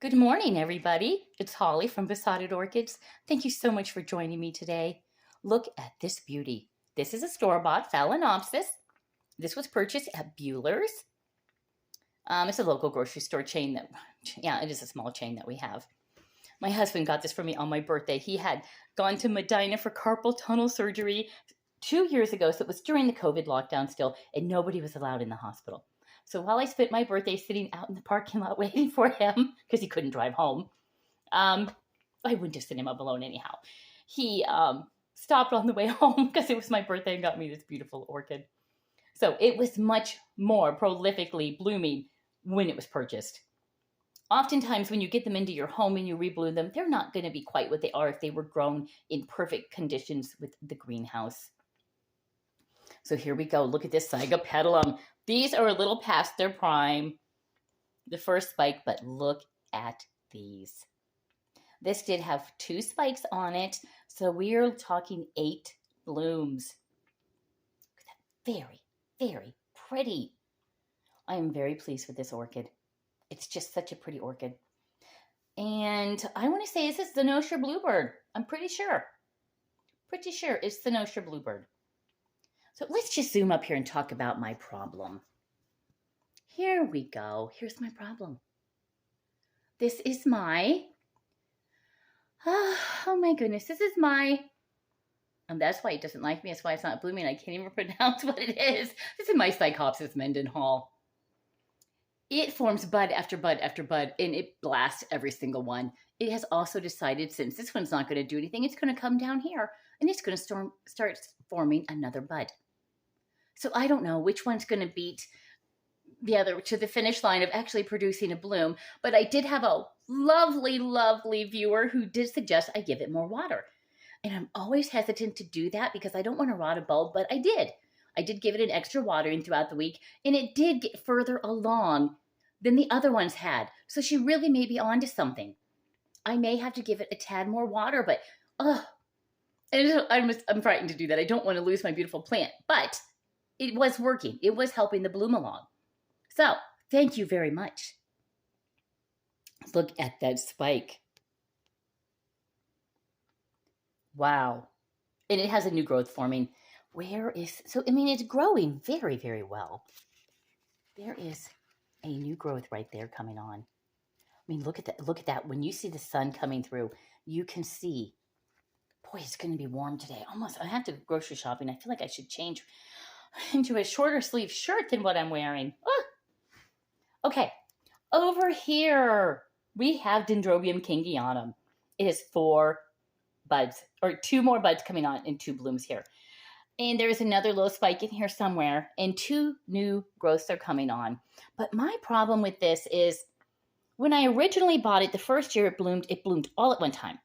Good morning, everybody. It's Holly from Besotted Orchids. Thank you so much for joining me today. Look at this beauty. This is a store-bought Phalaenopsis. This was purchased at Bueller's. It's a local grocery store chain it is a small chain that we have. My husband got this for me on my birthday. He had gone to Medina for carpal tunnel surgery 2 years ago, so it was during the COVID lockdown still, and nobody was allowed in the hospital. So while I spent my birthday sitting out in the parking lot waiting for him, because he couldn't drive home, I wouldn't have sent him up alone anyhow. He stopped on the way home because it was my birthday and got me this beautiful orchid. So it was much more prolifically blooming when it was purchased. Oftentimes when you get them into your home and you rebloom them, they're not going to be quite what they are if they were grown in perfect conditions with the greenhouse. So here we go. Look at this zygopedalum. These are a little past their prime, the first spike, but look at these. This did have 2 spikes on it, so we are talking 8 blooms. Look at that. Very, very pretty. I am very pleased with this orchid. It's just such a pretty orchid. And I want to say this is the Zenosha Bluebird. I'm pretty sure. Pretty sure it's the Zenosha Bluebird. So let's just zoom up here and talk about my problem. Here we go. Here's my problem. This is my, oh my goodness, this is my, and that's why it doesn't like me. That's why it's not blooming. I can't even pronounce what it is. This is my Psychopsis Mendenhall. It forms bud after bud after bud, and it blasts every single one. It has also decided, since this one's not going to do anything, it's going to come down here, and it's going to start forming another bud. So I don't know which one's going to beat the other to the finish line of actually producing a bloom, but I did have a lovely, lovely viewer who did suggest I give it more water. And I'm always hesitant to do that because I don't want to rot a bulb, but I did. I did give it an extra watering throughout the week, and it did get further along than the other ones had. So she really may be onto something. I may have to give it a tad more water, but I'm frightened to do that. I don't want to lose my beautiful plant, but it was working. It was helping the bloom along. So thank you very much. Look at that spike. Wow. And it has a new growth forming. It's growing very, very well. There is a new growth right there coming on. I mean, look at that. Look at that. When you see the sun coming through, you can see, boy, it's going to be warm today. Almost, I have to go grocery shopping. I feel like I should change into a shorter sleeve shirt than what I'm wearing. Okay, over here, we have Dendrobium kingianum. It has 4 buds, or 2 more buds coming on and 2 blooms here. And there's another little spike in here somewhere, and 2 new growths are coming on. But my problem with this is when I originally bought it, the first year it bloomed all at one time.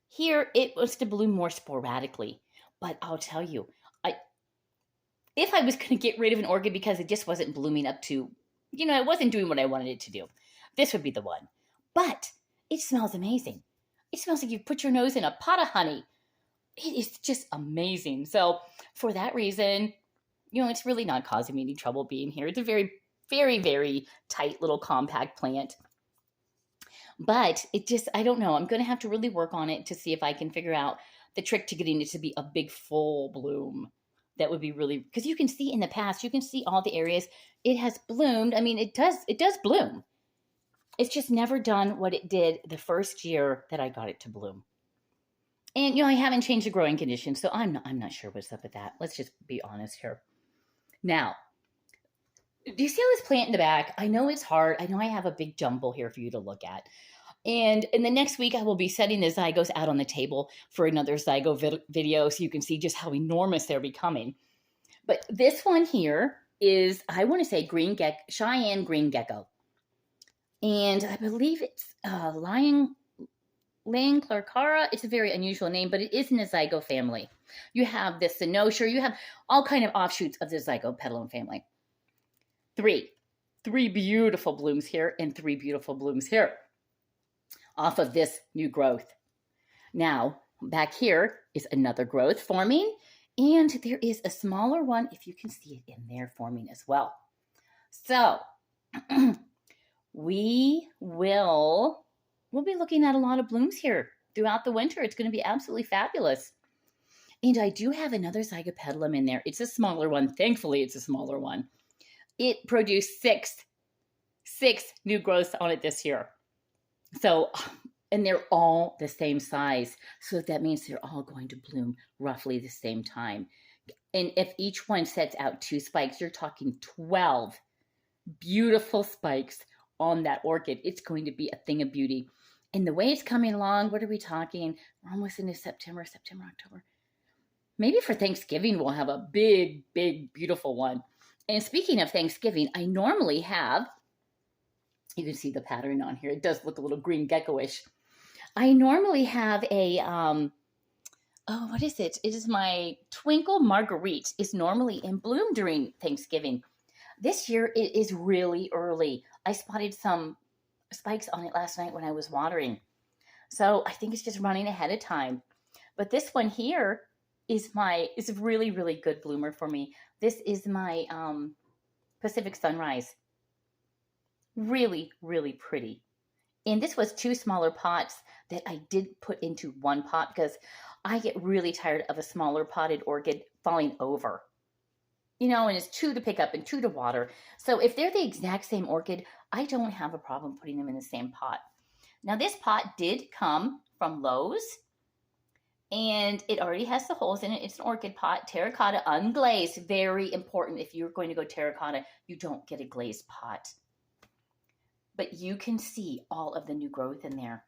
Here, it was to bloom more sporadically. But I'll tell you, if I was going to get rid of an orchid because it just wasn't blooming up to, it wasn't doing what I wanted it to do, this would be the one. But it smells amazing. It smells like you put your nose in a pot of honey. It is just amazing. So for that reason, it's really not causing me any trouble being here. It's a very, very, very tight little compact plant. But I don't know. I'm going to have to really work on it to see if I can figure out the trick to getting it to be a big full bloom. That would be really, because you can see in the past, you can see all the areas it has bloomed. I mean, it does bloom. It's just never done what it did the first year that I got it to bloom. And, I haven't changed the growing conditions, so I'm not sure what's up with that. Let's just be honest here. Now, do you see all this plant in the back? I know it's hard. I know I have a big jumble here for you to look at. And in the next week, I will be setting the zygos out on the table for another zygo video so you can see just how enormous they're becoming. But this one here is, I want to say, Cheyenne green gecko. And I believe it's Lanclarcara. It's a very unusual name, but it is in the zygo family. You have the Zenosha. You have all kind of offshoots of the zygopedalum family. 3 beautiful blooms here and 3 beautiful blooms here off of this new growth. Now, back here is another growth forming, and there is a smaller one, if you can see it in there, forming as well. So, we'll be looking at a lot of blooms here throughout the winter. It's going to be absolutely fabulous. And I do have another zygopedalum in there. It's a smaller one. Thankfully, it's a smaller one. It produced six new growths on it this year. So, and they're all the same size. So that means they're all going to bloom roughly the same time. And if each one sets out 2 spikes, you're talking 12 beautiful spikes on that orchid. It's going to be a thing of beauty. And the way it's coming along, what are we talking? We're almost into September, October. Maybe for Thanksgiving, we'll have a big, beautiful one. And speaking of Thanksgiving, I normally have, you can see the pattern on here. It does look a little green gecko-ish. I normally have a, what is it? It is my Twinkle Marguerite is normally in bloom during Thanksgiving. This year, it is really early. I spotted some spikes on it last night when I was watering. So I think it's just running ahead of time. But this one here is a really, good bloomer for me. This is my Pacific Sunrise. Really, pretty. And this was 2 smaller pots that I did put into one pot because I get really tired of a smaller potted orchid falling over. You know, and it's 2 to pick up and 2 to water. So if they're the exact same orchid, I don't have a problem putting them in the same pot. Now this pot did come from Lowe's, and it already has the holes in it. It's an orchid pot, terracotta, unglazed. Very important. If you're going to go terracotta, you don't get a glazed pot. But you can see all of the new growth in there.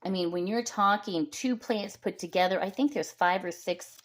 I mean, when you're talking 2 plants put together, I think there's 5 or 6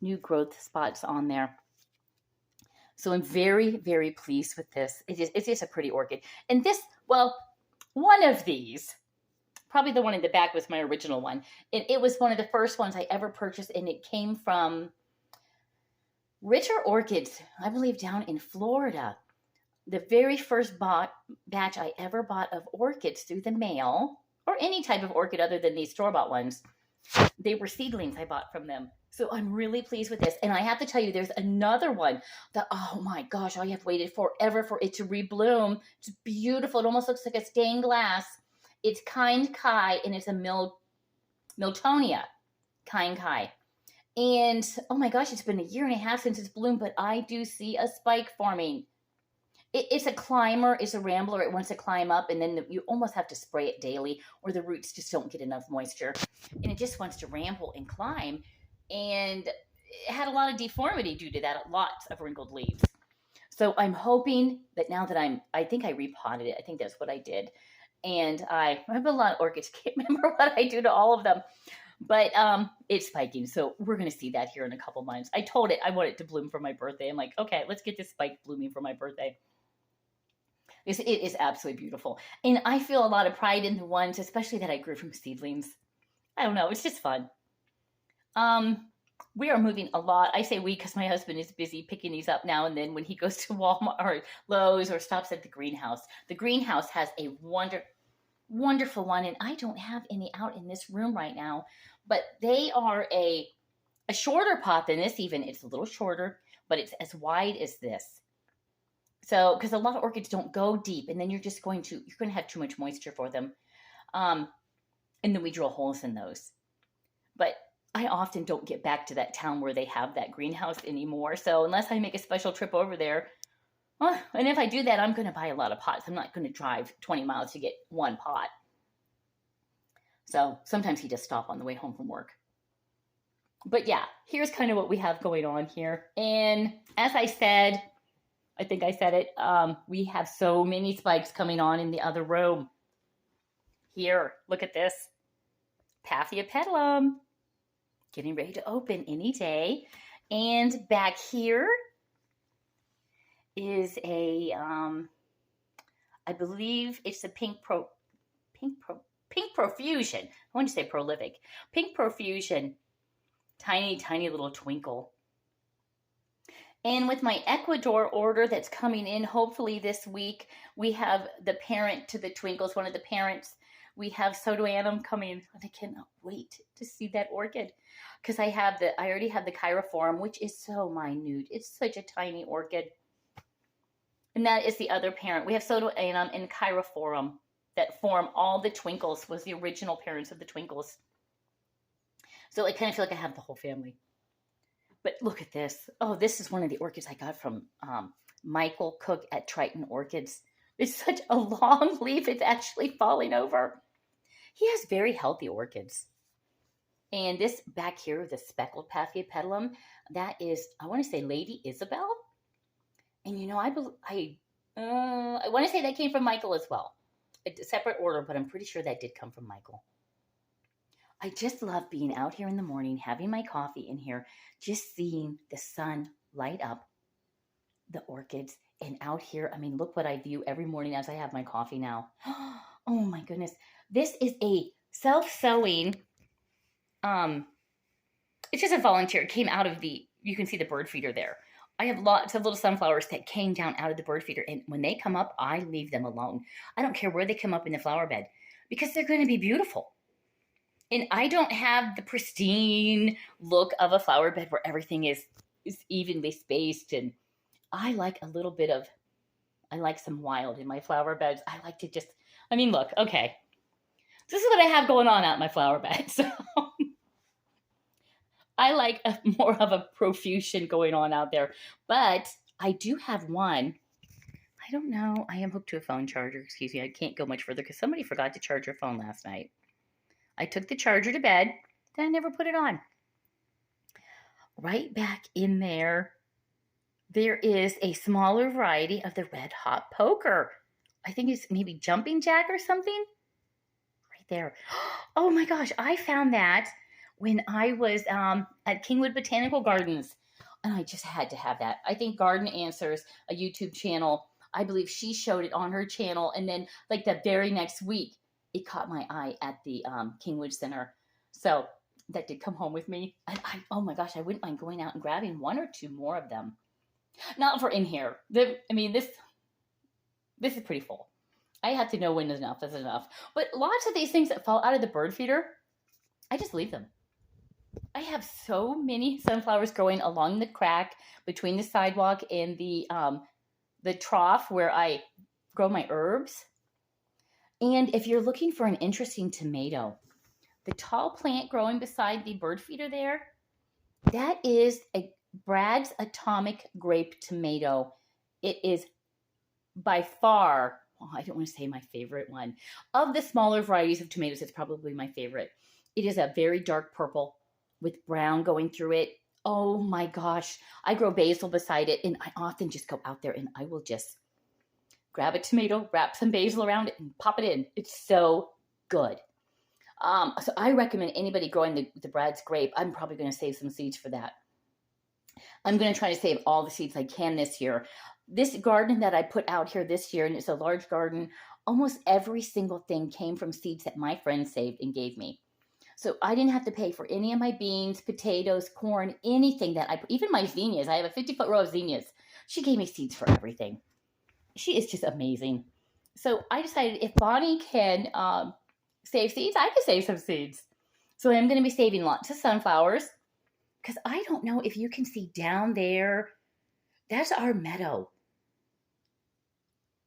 new growth spots on there. So I'm very, pleased with this. It's just a pretty orchid. And this, well, one of these, probably the one in the back was my original one. It was one of the first ones I ever purchased, and it came from Ritter Orchids, I believe down in Florida. The very first batch I ever bought of orchids through the mail, or any type of orchid other than these store-bought ones, they were seedlings I bought from them. So I'm really pleased with this. And I have to tell you, there's another one that, oh my gosh, I have waited forever for it to rebloom. It's beautiful. It almost looks like a stained glass. It's Kind Kai, and it's a Miltonia Kind Kai. And oh my gosh, it's been 1.5 years since it's bloomed, but I do see a spike forming. It's a climber, it's a rambler. It wants to climb up, and then you almost have to spray it daily, or the roots just don't get enough moisture. And it just wants to ramble and climb. And it had a lot of deformity due to that, lots of wrinkled leaves. So I'm hoping that now that I think I repotted it. I think that's what I did. And I have a lot of orchids. Can't remember what I do to all of them. But it's spiking. So we're going to see that here in a couple months. I told it I want it to bloom for my birthday. I'm like, okay, let's get this spike blooming for my birthday. It is absolutely beautiful. And I feel a lot of pride in the ones, especially that I grew from seedlings. I don't know. It's just fun. We are moving a lot. I say we because my husband is busy picking these up now and then when he goes to Walmart or Lowe's or stops at the greenhouse. The greenhouse has a wonderful one, and I don't have any out in this room right now, but they are a shorter pot than this even. It's a little shorter, but it's as wide as this. So, because a lot of orchids don't go deep, and then you're going to have too much moisture for them. And then we drill holes in those. But I often don't get back to that town where they have that greenhouse anymore. So unless I make a special trip over there, and if I do that, I'm going to buy a lot of pots. I'm not going to drive 20 miles to get one pot. So sometimes he just stop on the way home from work. But yeah, here's kind of what we have going on here. And as I said, I think I said it, we have so many spikes coming on in the other room. Here, look at this. Paphiopedalum. Getting ready to open any day. And back here is a, I believe it's a pink profusion. I want to say prolific. Pink profusion. Tiny little twinkle. And with my Ecuador order that's coming in, hopefully this week, we have the parent to the twinkles, one of the parents. We have Sodoanum coming, and I cannot wait to see that orchid because I already have the Chiraphorum, which is so minute. It's such a tiny orchid. And that is the other parent. We have Sotoanum and Chirophorum that form all the twinkles, was the original parents of the twinkles. So I kind of feel like I have the whole family. But look at this. Oh, this is one of the orchids I got from Michael Cook at Triton Orchids. It's such a long leaf, it's actually falling over. He has very healthy orchids. And this back here, the speckled Paphiopedilum, that is, I want to say Lady Isabel. And you know, I want to say that came from Michael as well. A separate order, but I'm pretty sure that did come from Michael. I just love being out here in the morning, having my coffee in here, just seeing the sun light up the orchids. And out here, I mean, look what I view every morning as I have my coffee now. Oh my goodness. This is a self-sowing, it's just a volunteer. It came out of you can see the bird feeder there. I have lots of little sunflowers that came down out of the bird feeder. And when they come up, I leave them alone. I don't care where they come up in the flower bed because they're going to be beautiful. And I don't have the pristine look of a flower bed where everything is evenly spaced. And I like a little bit of, I like some wild in my flower beds. I like to just, I mean, look, okay. This is what I have going on out in my flower bed. So I like more of a profusion going on out there. But I do have one. I don't know. I am hooked to a phone charger. Excuse me. I can't go much further because somebody forgot to charge their phone last night. I took the charger to bed. Then I never put it on. Right back in there, there is a smaller variety of the red hot poker. I think it's maybe jumping jack or something. Right there. Oh my gosh. I found that when I was at Kingwood Botanical Gardens. And I just had to have that. I think Garden Answers, a YouTube channel, I believe she showed it on her channel. And then like the very next week, it caught my eye at the Kingwood Center. So that did come home with me. And oh my gosh, I wouldn't mind going out and grabbing one or two more of them. Not for in here. This is pretty full. I have to know when enough is enough. But lots of these things that fall out of the bird feeder, I just leave them. I have so many sunflowers growing along the crack between the sidewalk and the trough where I grow my herbs. And if you're looking for an interesting tomato, the tall plant growing beside the bird feeder there, that is a Brad's Atomic Grape Tomato. It is by far, I don't want to say my favorite one. Of the smaller varieties of tomatoes, it's probably my favorite. It is a very dark purple with brown going through it. Oh my gosh. I grow basil beside it, and I often just go out there and I will just grab a tomato, wrap some basil around it, and pop it in. It's so good. So I recommend anybody growing the Brad's grape. I'm probably going to save some seeds for that. I'm going to try to save all the seeds I can this year. This garden that I put out here this year, and it's a large garden, almost every single thing came from seeds that my friend saved and gave me. So I didn't have to pay for any of my beans, potatoes, corn, anything that even my zinnias. I have a 50-foot row of zinnias. She gave me seeds for everything. She is just amazing. So I decided if Bonnie can save seeds, I can save some seeds. So I'm going to be saving lots of sunflowers because I don't know if you can see down there. That's our meadow.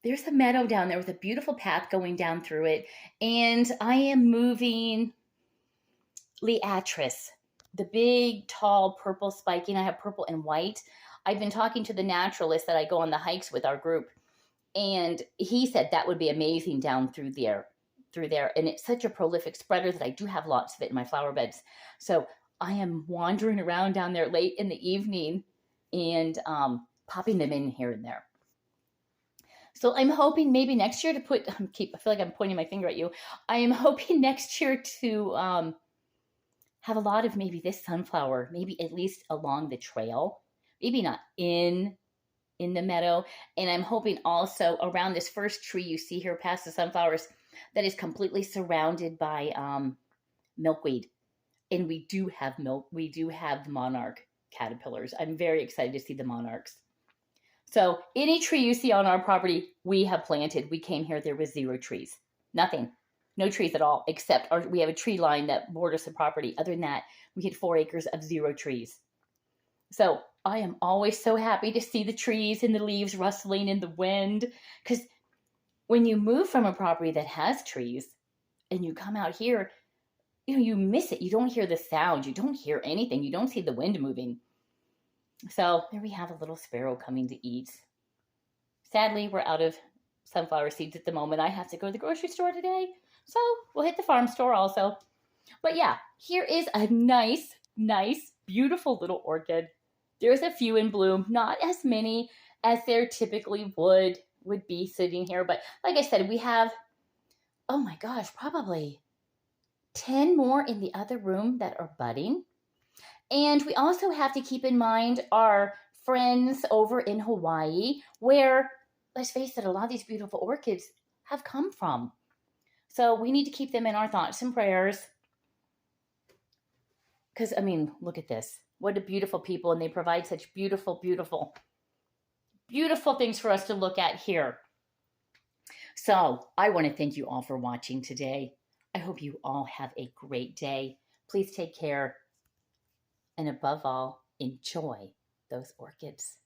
There's a meadow down there with a beautiful path going down through it. And I am moving Liatris, the big, tall, purple spiking. I have purple and white. I've been talking to the naturalist that I go on the hikes with our group. And he said that would be amazing down through there. And it's such a prolific spreader that I do have lots of it in my flower beds. So I am wandering around down there late in the evening and popping them in here and there. So I'm hoping maybe next year to I feel like I'm pointing my finger at you. I am hoping next year to have a lot of maybe this sunflower, maybe at least along the trail, maybe not in the meadow. And I'm hoping also around this first tree you see here past the sunflowers that is completely surrounded by milkweed. And we do have the monarch caterpillars. I'm very excited to see the monarchs. So any tree you see on our property, we have planted. We came here, there was 0 trees. Nothing. No trees at all, except we have a tree line that borders the property. Other than that, we had 4 acres of 0 trees. So I am always so happy to see the trees and the leaves rustling in the wind. Because when you move from a property that has trees and you come out here, you miss it. You don't hear the sound. You don't hear anything. You don't see the wind moving. So there we have a little sparrow coming to eat. Sadly, we're out of sunflower seeds at the moment. I have to go to the grocery store today. So we'll hit the farm store also. But yeah, here is a nice, beautiful little orchid. There's a few in bloom, not as many as there typically would be sitting here. But like I said, we have, oh my gosh, probably 10 more in the other room that are budding. And we also have to keep in mind our friends over in Hawaii, where, let's face it, a lot of these beautiful orchids have come from. So we need to keep them in our thoughts and prayers. Because, I mean, look at this. What a beautiful people, and they provide such beautiful things for us to look at here. So I want to thank you all for watching today. I hope you all have a great day. Please take care. And above all, enjoy those orchids.